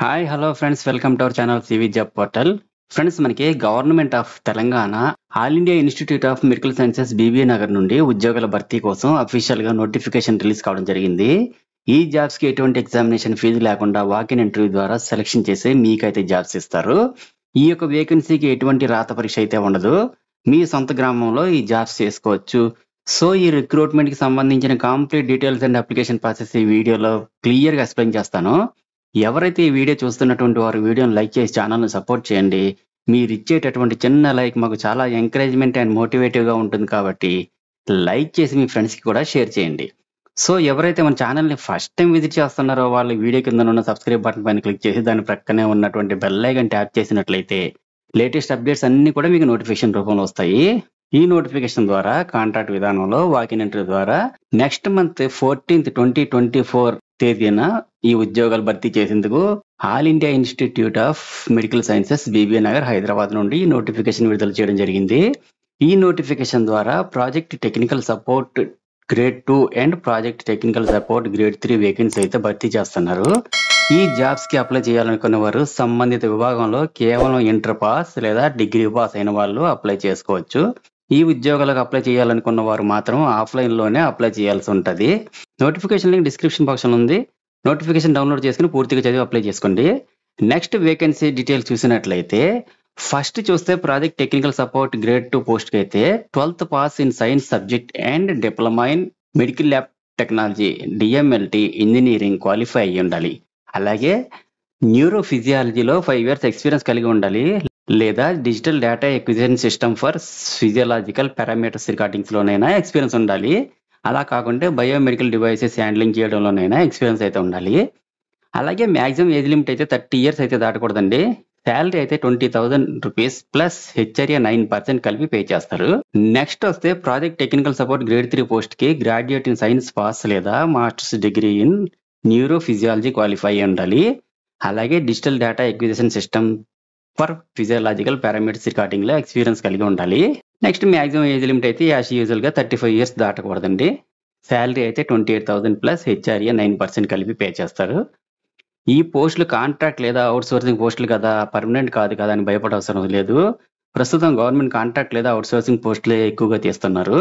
Hi hello friends, welcome to our channel CV job portal. Friends, మనకి government of Telangana all India institute of medical sciences Bibinagar నుండి ఉద్యోగాల భర్తీ కోసం official గా notification release కావడం జరిగింది. ఈ జాబ్స్ కి ఎటువంటి ఎగ్జామినేషన్ ఫీజు లేకుండా వాకిన్ ఇంటర్వ్యూ ద్వారా సెలెక్షన్ చేసి మీకైతే జాబ్స్ ఇస్తారు. ఈ యొక్క వేకెన్సీకి ఎటువంటి రాత పరీక్ష అయితే ఉండదు. మీ సొంత గ్రామంలో ఈ జాబ్స్ చేసుకోవచ్చు. సో ఈ రిక్రూట్మెంట్ కి సంబంధించిన complete details and application process ఈ వీడియోలో క్లియర్ గా ఎక్స్ప్లెయిన్ చేస్తాను. ఎవరైతే ఈ వీడియో చూస్తున్నటువంటి వారు వీడియోని లైక్ చేసి ఛానల్ని సపోర్ట్ చేయండి. మీరు ఇచ్చేటటువంటి చిన్న లైక్ మాకు చాలా ఎంకరేజ్మెంట్ అండ్ మోటివేటివ్గా ఉంటుంది కాబట్టి లైక్ చేసి మీ ఫ్రెండ్స్కి కూడా షేర్ చేయండి. సో ఎవరైతే మన ఛానల్ని ఫస్ట్ టైం విజిట్ చేస్తున్నారో వాళ్ళు వీడియో కింద ఉన్న సబ్స్క్రైబ్ బటన్ పైన క్లిక్ చేసి దాని ప్రక్కనే ఉన్నటువంటి బెల్ ఐకాన్ ట్యాప్ చేసినట్లయితే లేటెస్ట్ అప్డేట్స్ అన్ని కూడా మీకు నోటిఫికేషన్ రూపంలో వస్తాయి. ఈ నోటిఫికేషన్ ద్వారా కాంట్రాక్ట్ విధానంలో వాకిన్ ఇంటర్వ్యూ ద్వారా నెక్స్ట్ మంత్ 14th 2024 తేదీన ఈ ఉద్యోగాలు భర్తీ చేసేందుకు all India institute of medical sciences BBA Nagar Hyderabad నుండి నోటిఫికేషన్ విడుదల చేయడం జరిగింది. ఈ నోటిఫికేషన్ ద్వారా project technical support grade 2 and project technical support grade 3 vacancy అయితే భర్తీ చేస్తున్నారు. ఈ జాబ్స్ కి అప్లై చేయాలనుకున్న వారు సంబంధిత విభాగంలో కేవలం ఇంటర్ పాస్ లేదా డిగ్రీ పాస్ అయిన వాళ్ళు అప్లై చేసుకోవచ్చు. ఈ ఉద్యోగాలకు అప్లై చేయాలనుకున్న వారు మాత్రం ఆఫ్లైన్ లోనే అప్లై చేయాల్సి ఉంటుంది. నోటిఫికేషన్ లింక్ డిస్క్రిప్షన్ బాక్స్ లో ఉంది. నోటిఫికేషన్ డౌన్లోడ్ చేసుకుని పూర్తిగా చదివి అప్లై చేసుకోండి. నెక్స్ట్ వేకెన్సీ డీటెయిల్స్ చూసినట్లయితే ఫస్ట్ చూస్తే project technical support grade 2 post కి అయితే 12th pass in science subject and diploma in medical lab technology DMLT engineering qualify అయ్యి ఉండాలి. అలాగే న్యూరో ఫిజియాలజీలో 5 years ఎక్స్పీరియన్స్ కలిగి ఉండాలి. లేదా digital data acquisition system for physiological parameters recordings లోనైనా ఎక్స్పీరియన్స్ ఉండాలి. అలా కాకుంటే బయోమెడికల్ డివైసెస్ హ్యాండ్లింగ్ చేయడంలోనైనా ఎక్స్పీరియన్స్ అయితే ఉండాలి. అలాగే మ్యాక్సిమం ఏజ్ లిమిట్ అయితే 30 years అయితే దాటకూడదండి. శాలరీ అయితే 20,000 రూపీస్ ప్లస్ హెచ్ఆర్ఏ 9% కలిపి పే చేస్తారు. నెక్స్ట్ వస్తే project technical support grade 3 post కి గ్రాడ్యుయేట్ ఇన్ సైన్స్ పాస్ లేదా masters degree in neuro physiology qualify అయి ఉండాలి. అలాగే digital data acquisition system for physiological parameters recording లో ఎక్స్పీరియన్స్ కలిగి ఉండాలి. నెక్స్ట్ మ్యాక్సిమం ఏజ్ లిమిట్ అయితే యాజ్ యూజువల్ గా 35 years దాటకూడదండి. శాలరీ అయితే 28,000 ప్లస్ హెచ్ఆర్ఏ 9% కలిపి పే చేస్తారు. ఈ పోస్టులు కాంట్రాక్ట్ లేదా అవుట్ సోర్సింగ్ పోస్టులు కదా, పర్మనెంట్ కాదు కదా అని భయపడవసరం లేదు. ప్రస్తుతం గవర్నమెంట్ కాంట్రాక్ట్ లేదా అవుట్ సోర్సింగ్ పోస్టులే ఎక్కువగా తీస్తున్నారు.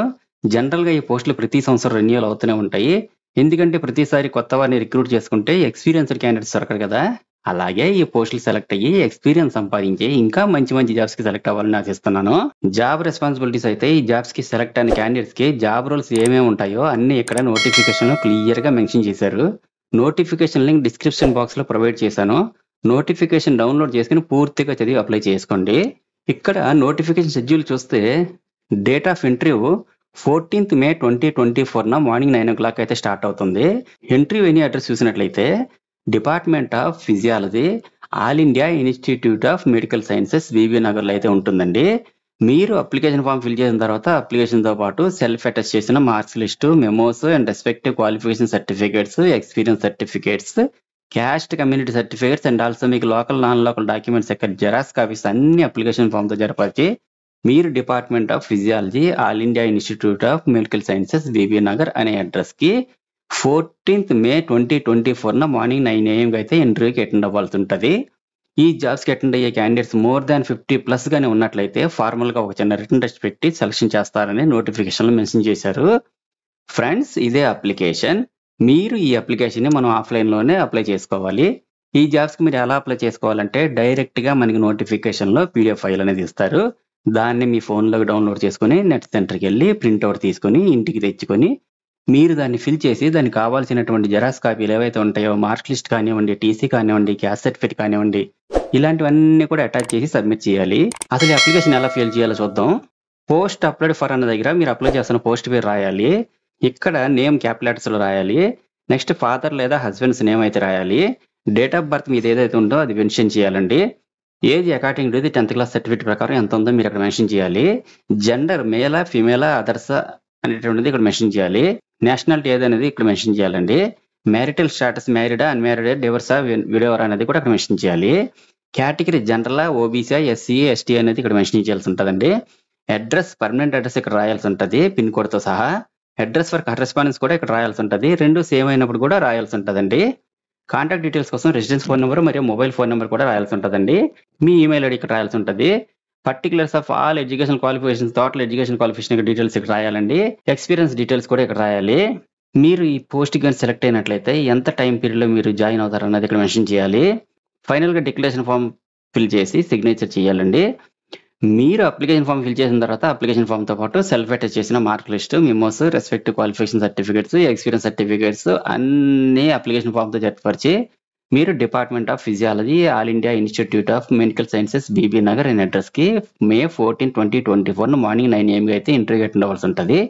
జనరల్ గా ఈ పోస్టులు ప్రతి సంవత్సరం రెన్యూవల్ అవుతూనే ఉంటాయి. ఎందుకంటే ప్రతిసారి కొత్త వారిని రిక్రూట్ చేసుకుంటే ఎక్స్పీరియన్స్డ్ క్యాండిడేట్స్ దొరకరు కదా. అలాగే ఈ పోస్టులు సెలెక్ట్ అయ్యి ఎక్స్పీరియన్స్ సంపాదించి ఇంకా మంచి జాబ్స్ కి సెలెక్ట్ అవ్వాలని ఆశిస్తున్నాను. జాబ్ రెస్పాన్సిబిలిటీస్ అయితే ఈ జాబ్స్ కి సెలెక్ట్ అయిన క్యాండిడేట్స్ కి జాబ్ రోల్స్ ఏమేమి ఉంటాయో అన్ని ఇక్కడ నోటిఫికేషన్ లో క్లియర్ గా మెన్షన్ చేశారు. నోటిఫికేషన్ లింక్ డిస్క్రిప్షన్ బాక్స్ లో ప్రొవైడ్ చేశాను. నోటిఫికేషన్ డౌన్లోడ్ చేసుకుని పూర్తిగా చదివి అప్లై చేసుకోండి. ఇక్కడ నోటిఫికేషన్ షెడ్యూల్ చూస్తే date of interview 14th May 2024 morning 9 o'clock అయితే స్టార్ట్ అవుతుంది. ఇంటర్వ్యూ ఎనీ అడ్రస్ చూసినట్లయితే department of physiology All India institute of medical Sciences Bibinagar లో అయితే ఉంటుందండి. మీరు అప్లికేషన్ ఫామ్ ఫిల్ చేసిన తర్వాత అప్లికేషన్ తో పాటు సెల్ఫ్ అటెస్ట్ చేసిన marks list, memos and respective qualification certificates, experience certificates, caste community certificates and also మీకు లోకల్ నాన్ లోకల్ డాక్యుమెంట్స్ యొక్క జెరాక్స్ కాపీస్ అన్ని అప్లికేషన్ ఫామ్ తో జరపరిచి మీరు department of physiology All India institute of medical Sciences Bibinagar అనే address కి 14th May 2024 morning 9 AM అయితే ఇంటర్వ్యూకి అటెండ్ అవ్వాల్సి ఉంటుంది. ఈ జాబ్స్ కి అటెండ్ అయ్యే క్యాండిడేట్స్ మోర్ దాన్ 50+ గానే ఉన్నట్లయితే ఫార్మల్ గా ఒక చిన్న రిటర్న్ టెస్ట్ పెట్టి సెలక్షన్ చేస్తారని నోటిఫికేషన్ లో మెన్షన్ చేశారు. ఫ్రెండ్స్, ఇదే అప్లికేషన్. మీరు ఈ అప్లికేషన్ ని మనం ఆఫ్లైన్ లోనే అప్లై చేసుకోవాలి. ఈ జాబ్స్ కి మీరు ఎలా అప్లై చేసుకోవాలంటే డైరెక్ట్ గా మనకి నోటిఫికేషన్ లో PDF ఫైల్ అనేది ఇస్తారు. దాన్ని మీ ఫోన్ లో డౌన్లోడ్ చేసుకుని నెట్ సెంటర్కి వెళ్ళి ప్రింట్అవుట్ తీసుకుని ఇంటికి తెచ్చుకొని మీరు దాన్ని ఫిల్ చేసి దానికి కావాల్సినటువంటి జెరాక్స్ కాపీలు ఏవైతే ఉంటాయో మార్క్ లిస్ట్ కానివ్వండి, టీసీ కానివ్వండి, క్యాస్ట్ సర్టిఫికేట్ కానివ్వండి, ఇలాంటివన్నీ కూడా అటాచ్ చేసి సబ్మిట్ చేయాలి. అసలు ఈ అప్లికేషన్ ఎలా ఫిల్ చేయాలో చూద్దాం. పోస్ట్ అప్లోడ్ ఫర్ అన్న దగ్గర మీరు అప్లై చేస్తున్న పోస్ట్ పేరు రాయాలి. ఇక్కడ నేమ్ క్యాపిటల్ లెటర్స్ లో రాయాలి. నెక్స్ట్ ఫాదర్ లేదా హస్బెండ్స్ నేమ్ అయితే రాయాలి. డేట్ ఆఫ్ బర్త్ మీద ఏదైతే ఉందో అది మెన్షన్ చేయాలండి. Age according to the 10th class certificate ప్రకారం ఎంత ఉందో మీరు అక్కడ మెన్షన్ చేయాలి. జెండర్ మేలా ఫిమేలా అదర్స్ అనేటువంటిది ఇక్కడ మెన్షన్ చేయాలి. నేషనాలిటీ ఏదనేది ఇక్కడ మెన్షన్ చేయాలండి. మ్యారిటల్ స్టాటస్ మ్యారీడా, అన్మ్యారీడా, డివర్సా, విడోవర్ అనేది కూడా అక్కడ మెన్షన్ చేయాలి. కేటగిరీ జనరలా, ఓబీసీ, ఎస్సీ, ఎస్టీ అనేది ఇక్కడ మెన్షన్ చేయాల్సి ఉంటుందండి. అడ్రస్ పర్మనెంట్ అడ్రస్ ఇక్కడ రాయాల్సి ఉంటుంది పిన్ కోడ్ తో సహా. అడ్రస్ ఫర్ కరెస్పాండెన్స్ కూడా ఇక్కడ రాయాల్సి ఉంటుంది. రెండు సేమ్ అయినప్పుడు కూడా రాయాల్సి ఉంటుందండి. కాంటాక్ట్ డీటెయిల్స్ కోసం రెసిడెన్స్ ఫోన్ నెంబర్ మరియు మొబైల్ ఫోన్ నెంబర్ కూడా రాయాల్సి ఉంటుందండి. మీ ఈమెయిల్ ఐడి ఇక్కడ రాయాల్సి ఉంటుంది. Particulars of all education qualifications, total education qualification details ఇక్కడ రాయాలండి. ఎక్స్పీరియన్స్ డీటెయిల్స్ కూడా ఇక్కడ రాయాలి. మీరు ఈ పోస్ట్ కి సెలెక్ట్ అయినట్లయితే ఎంత టైం పీరియడ్ లో మీరు జాయిన్ అవుతారు అన్నది ఇక్కడ మెన్షన్ చేయాలి. ఫైనల్ గా డిక్లరేషన్ ఫామ్ ఫిల్ చేసి సిగ్నేచర్ చేయాలండి. మీరు అప్లికేషన్ ఫామ్ ఫిల్ చేసిన తర్వాత అప్లికేషన్ ఫామ్ తో పాటు సెల్ఫ్ అటెస్ట్ చేసిన mark list, memos, respective qualification certificates, experience certificates అన్ని అప్లికేషన్ ఫామ్ తో జతపరిచి మీరు department of physiology, All India institute of medical Sciences, Bibinagar అనే అడ్రస్ కి May 14, 2024 మార్నింగ్ 9 AM అయితే ఇంటర్వ్యూ అటెండ్ అవ్వాల్సి ఉంటుంది.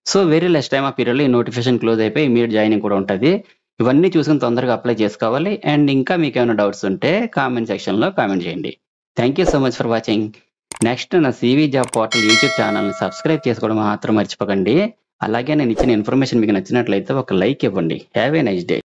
సో వెరీ లెస్ టైమ్ ఆ పీరియడ్ లో ఈ నోటిఫికేషన్ క్లోజ్ అయిపోయి ఇమీడియట్ జాయినింగ్ కూడా ఉంటుంది. ఇవన్నీ చూసుకుని తొందరగా అప్లై చేసుకోవాలి. అండ్ ఇంకా మీకు ఏమైనా డౌట్స్ ఉంటే కామెంట్ సెక్షన్ లో కామెంట్ చేయండి. Thank you so much for watching. Next నా CV job portal YouTube channel ని సబ్స్క్రైబ్ చేసుకోవడం మాత్రం మర్చిపోకండి. అలాగే నేను ఇచ్చిన ఇన్ఫర్మేషన్ మీకు నచ్చినట్లయితే ఒక లైక్ ఇవ్వండి. Have a nice day.